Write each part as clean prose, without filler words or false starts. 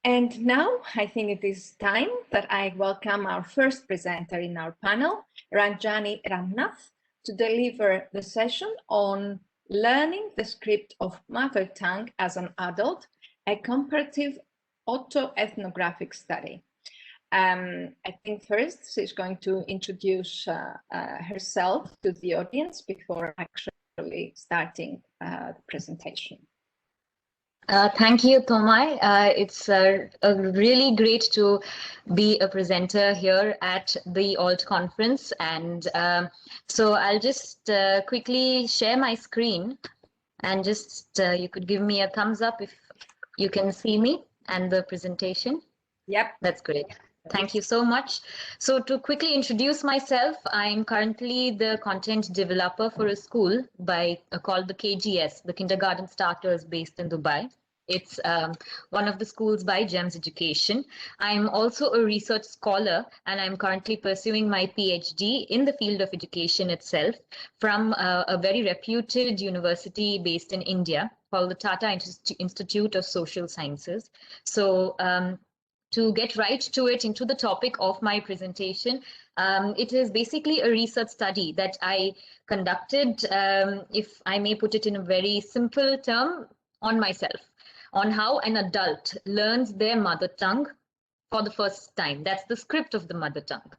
And now I think it is time that I welcome our first presenter in our panel, Ranjani Ramnath, to deliver the session on learning the script of mother tongue as an adult, a comparative auto-ethnographic study. I think first she's going to introduce herself to the audience before actually starting the presentation. Thank you, Tomai. It's really great to be a presenter here at the ALLT conference. And so I'll just quickly share my screen and just you could give me a thumbs up if you can see me and the presentation. Yep. That's great. Thank you so much. So to quickly introduce myself, I'm currently the content developer for a school called the KGS, the Kindergarten Starters, based in Dubai. It's one of the schools by GEMS Education. I'm also a research scholar, and I'm currently pursuing my PhD in the field of education itself from a very reputed university based in India called the Tata Institute of Social Sciences. So to get right to it, into the topic of my presentation, it is basically a research study that I conducted, if I may put it in a very simple term, on myself, on how an adult learns their mother tongue for the first time. That's the script of the mother tongue.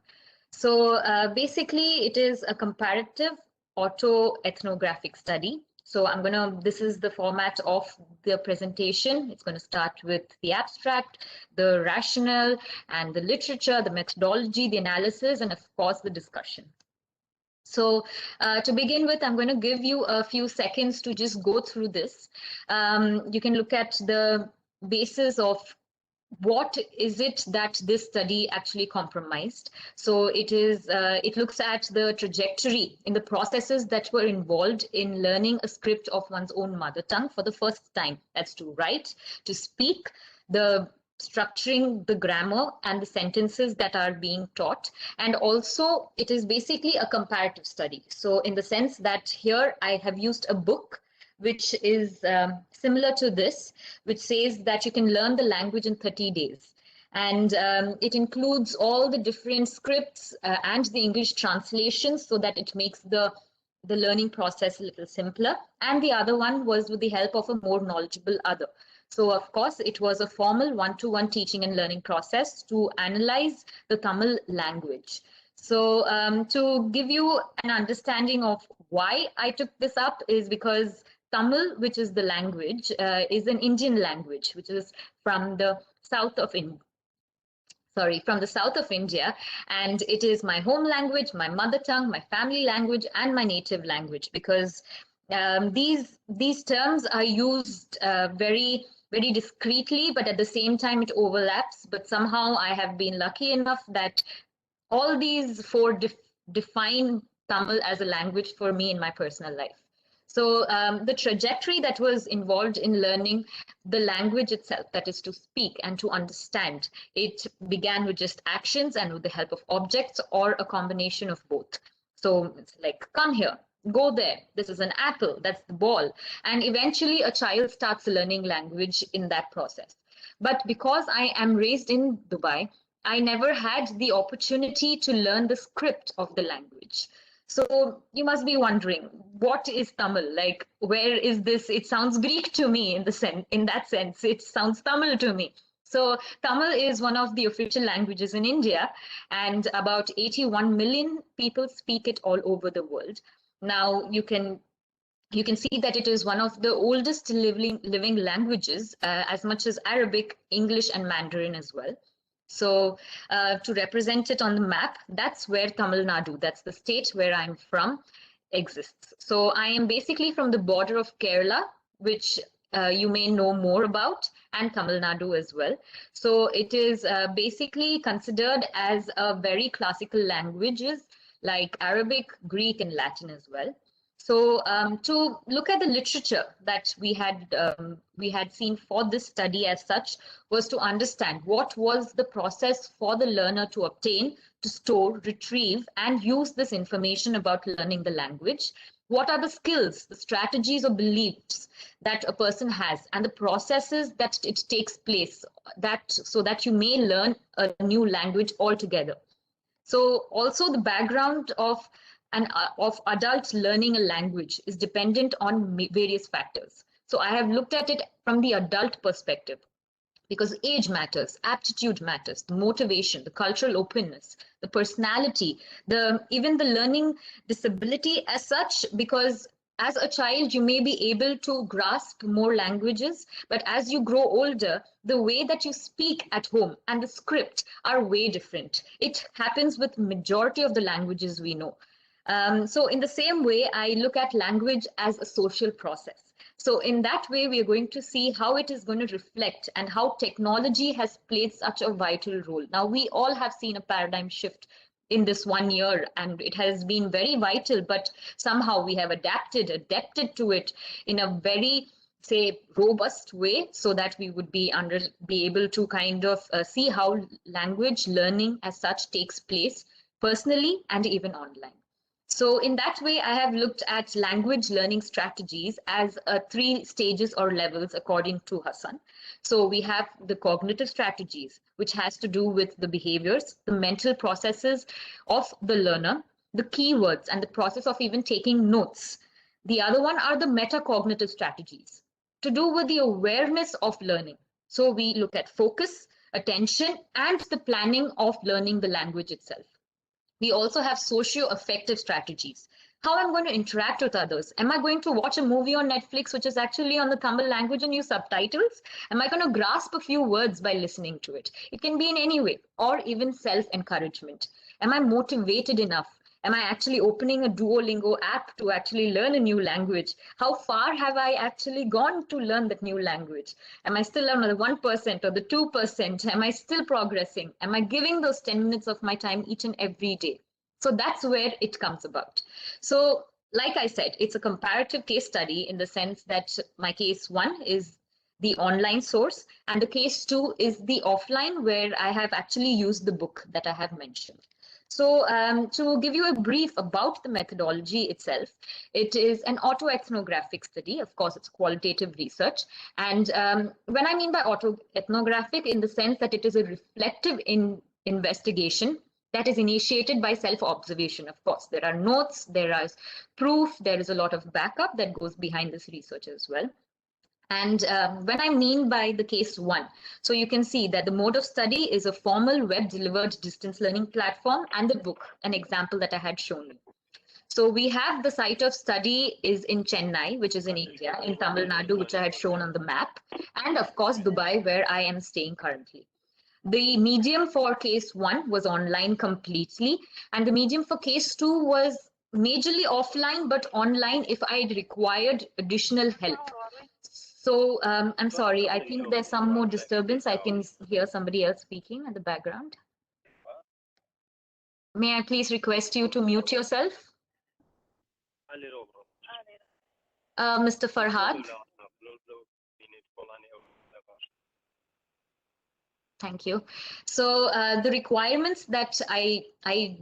So basically, it is a comparative auto-ethnographic study. So this is the format of the presentation. It's going to start with the abstract, the rationale, and the literature, the methodology, the analysis, and of course, the discussion. So to begin with, I'm going to give you a few seconds to just go through this. You can look at the basis of what is it that this study actually compromised. So it looks at the trajectory in the processes that were involved in learning a script of one's own mother tongue for the first time. That's to write, to speak, the structuring, the grammar, and the sentences that are being taught. And also, it is basically a comparative study. So in the sense that here I have used a book which is similar to this, which says that you can learn the language in 30 days. And it includes all the different scripts and the English translations so that it makes the learning process a little simpler. And the other one was with the help of a more knowledgeable other. So, of course, it was a formal one-to-one teaching and learning process to analyze the Tamil language. So to give you an understanding of why I took this up is because Tamil, which is the language, is an Indian language, which is from the south of India. From the south of India, and it is my home language, my mother tongue, my family language, and my native language, because these terms are used very discreetly, but at the same time it overlaps. But somehow I have been lucky enough that all these four define Tamil as a language for me in my personal life. So the trajectory that was involved in learning the language itself, that is to speak and to understand, it began with just actions and with the help of objects or a combination of both. So it's like, come here, go there, this is an apple, that's the ball. And eventually a child starts learning language in that process. But because I am raised in Dubai, I never had the opportunity to learn the script of the language. So you must be wondering, what is Tamil? Like, where is this? It sounds Greek to me in that sense. It sounds Tamil to me. So Tamil is one of the official languages in India, and about 81 million people speak it all over the world. Now you can see that it is one of the oldest living languages, as much as Arabic, English, and Mandarin as well. So to represent it on the map, that's where Tamil Nadu, that's the state where I'm from, exists. So I am basically from the border of Kerala, which you may know more about, and Tamil Nadu as well. So it is basically considered as a very classical languages like Arabic, Greek, and Latin as well. So to look at the literature that we had seen for this study as such was to understand what was the process for the learner to obtain, to store, retrieve, and use this information about learning the language. What are the skills, the strategies or beliefs that a person has, and the processes that it takes place so that you may learn a new language altogether. So also the background of adults learning a language is dependent on various factors. So I have looked at it from the adult perspective, because age matters, aptitude matters, the motivation, the cultural openness, the personality, even the learning disability as such, because as a child you may be able to grasp more languages, but as you grow older, the way that you speak at home and the script are way different. It happens with majority of the languages we know. So in the same way, I look at language as a social process. So in that way, we are going to see how it is going to reflect and how technology has played such a vital role. Now, we all have seen a paradigm shift in this 1 year, and it has been very vital, but somehow we have adapted to it in a very, say, robust way, so that we would be able to kind of see how language learning as such takes place personally and even online. So in that way, I have looked at language learning strategies as 3 stages or levels according to Hassan. So we have the cognitive strategies, which has to do with the behaviors, the mental processes of the learner, the keywords, and the process of even taking notes. The other one are the metacognitive strategies, to do with the awareness of learning. So we look at focus, attention, and the planning of learning the language itself. We also have socio-affective strategies. How I'm going to interact with others. Am I going to watch a movie on Netflix which is actually on the Tamil language and use subtitles? Am I going to grasp a few words by listening to it? It can be in any way, or even self-encouragement. Am I motivated enough? Am I actually opening a Duolingo app to actually learn a new language? How far have I actually gone to learn that new language? Am I still on the 1% or the 2%? Am I still progressing? Am I giving those 10 minutes of my time each and every day? So that's where it comes about. So like I said, it's a comparative case study in the sense that my case 1 is the online source, and the case 2 is the offline, where I have actually used the book that I have mentioned. So to give you a brief about the methodology itself, it is an auto-ethnographic study. Of course, it's qualitative research. And when I mean by auto-ethnographic, in the sense that it is a reflective investigation that is initiated by self-observation. Of course, there are notes, there is proof, there is a lot of backup that goes behind this research as well. And when I mean by the case 1, so you can see that the mode of study is a formal web-delivered distance learning platform, and the book, an example that I had shown you. So we have the site of study is in Chennai, which is in India, in Tamil Nadu, which I had shown on the map, and of course Dubai, where I am staying currently. The medium for case 1 was online completely, and the medium for case 2 was majorly offline, but online if I required additional help. So I'm sorry, I think there's some more disturbance. I can hear somebody else speaking in the background. May I please request you to mute yourself? Mr. Farhad. Thank you. So the requirements that I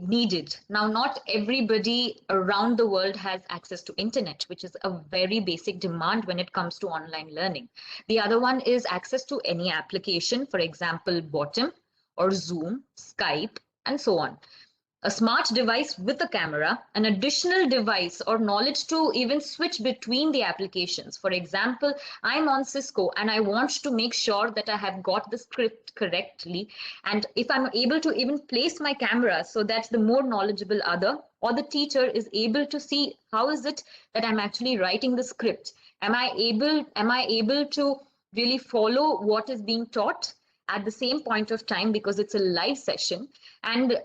needed. Now, not everybody around the world has access to internet, which is a very basic demand when it comes to online learning. The other one is access to any application, for example, Bottom or Zoom, Skype, and so on. A smart device with a camera, an additional device or knowledge to even switch between the applications. For example, I'm on Cisco and I want to make sure that I have got the script correctly. And if I'm able to even place my camera so that the more knowledgeable other or the teacher is able to see how is it that I'm actually writing the script. Am I able to really follow what is being taught at the same point of time, because it's a live session? And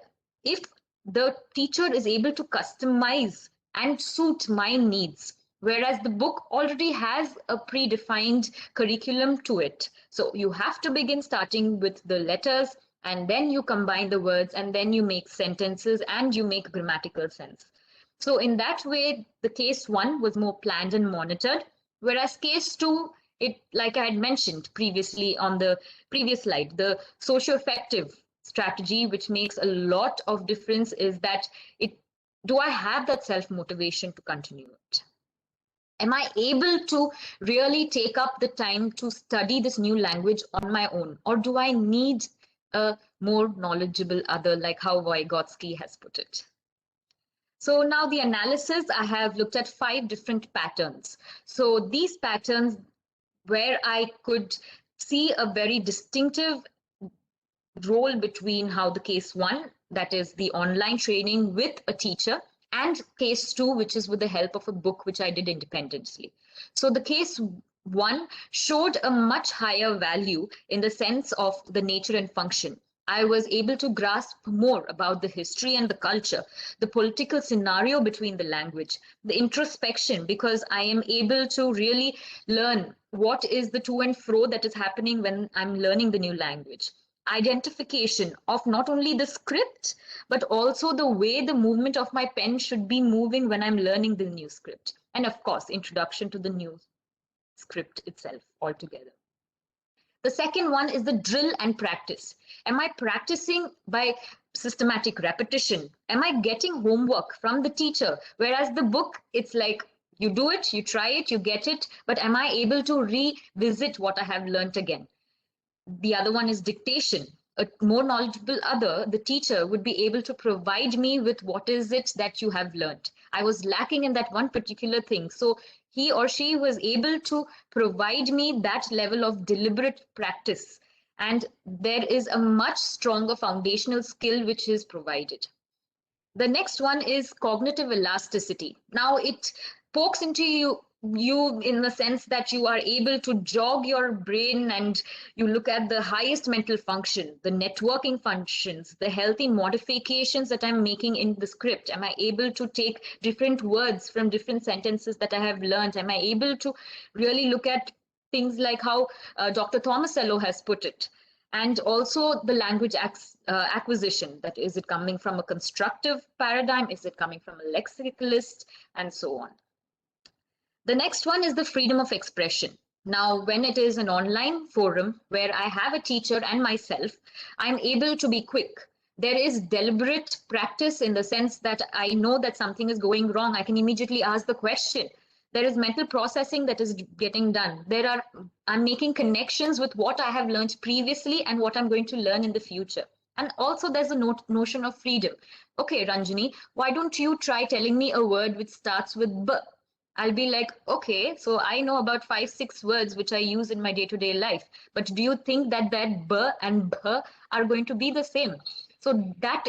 if the teacher is able to customize and suit my needs, whereas the book already has a predefined curriculum to it. So you have to begin starting with the letters, and then you combine the words, and then you make sentences, and you make grammatical sense. So in that way, the case 1 was more planned and monitored, whereas case 2, it, like I had mentioned previously on the previous slide, the socio-affective strategy, which makes a lot of difference, is that it do I have that self-motivation to continue it? Am I able to really take up the time to study this new language on my own? Or do I need a more knowledgeable other, like how Vygotsky has put it? So now the analysis, I have looked at 5 different patterns. So these patterns where I could see a very distinctive role between how the case 1, that is the online training with a teacher, and case 2, which is with the help of a book which I did independently. So the case 1 showed a much higher value in the sense of the nature and function. I was able to grasp more about the history and the culture, the political scenario between the language, the introspection, because I am able to really learn what is the to and fro that is happening when I'm learning the new language. Identification of not only the script, but also the way the movement of my pen should be moving when I'm learning the new script. And of course, introduction to the new script itself altogether. The second one is the drill and practice. Am I practicing by systematic repetition? Am I getting homework from the teacher? Whereas the book, it's like you do it, you try it, you get it, but am I able to revisit what I have learned again? The other one is dictation. A more knowledgeable other, the teacher, would be able to provide me with what is it that you have learned. I was lacking in that one particular thing. So he or she was able to provide me that level of deliberate practice. And there is a much stronger foundational skill which is provided. The next one is cognitive elasticity. Now it pokes into you in the sense that you are able to jog your brain and you look at the highest mental function, the networking functions, the healthy modifications that I'm making in the script. Am I able to take different words from different sentences that I have learned? Am I able to really look at things like how Dr. Tomasello has put it? And also the language acquisition, that is it coming from a constructive paradigm, is it coming from a lexicalist, and so on. The next one is the freedom of expression. Now, when it is an online forum where I have a teacher and myself, I'm able to be quick. There is deliberate practice in the sense that I know that something is going wrong. I can immediately ask the question. There is mental processing that is getting done. I'm making connections with what I have learned previously and what I'm going to learn in the future. And also there's a notion of freedom. Okay, Ranjani, why don't you try telling me a word which starts with B? I'll be like, okay, so I know about 5, 6 words which I use in my day-to-day life. But do you think that B and B are going to be the same? So there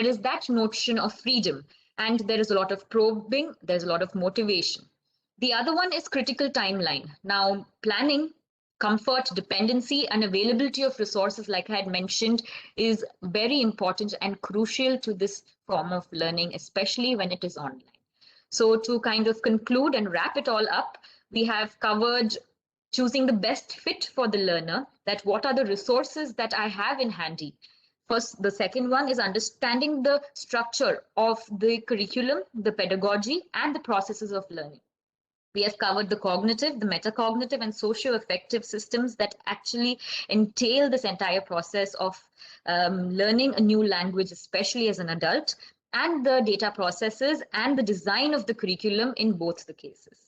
is that notion of freedom, and there is a lot of probing, there's a lot of motivation. The other one is critical timeline. Now, planning, comfort, dependency, and availability of resources, like I had mentioned, is very important and crucial to this form of learning, especially when it is online. So to kind of conclude and wrap it all up, we have covered choosing the best fit for the learner, that what are the resources that I have in handy. First, the second one is understanding the structure of the curriculum, the pedagogy, and the processes of learning. We have covered the cognitive, the metacognitive, and socio-affective systems that actually entail this entire process of learning a new language, especially as an adult, and the data processes and the design of the curriculum in both the cases.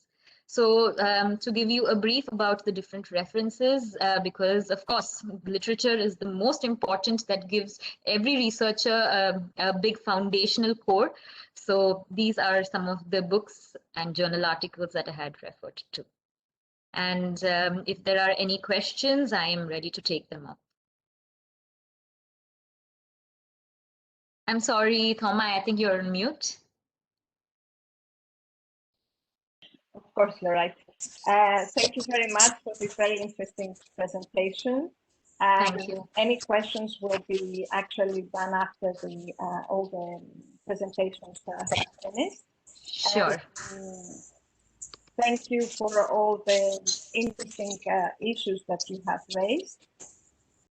So to give you a brief about the different references, because of course, literature is the most important that gives every researcher a big foundational core. So these are some of the books and journal articles that I had referred to. And if there are any questions, I am ready to take them up. I'm sorry, Thoma, I think you're on mute. Of course, you're right. Thank you very much for this very interesting presentation. Thank you. Any questions will be actually done after all the presentations have finished. Sure. Thank you for all the interesting issues that you have raised.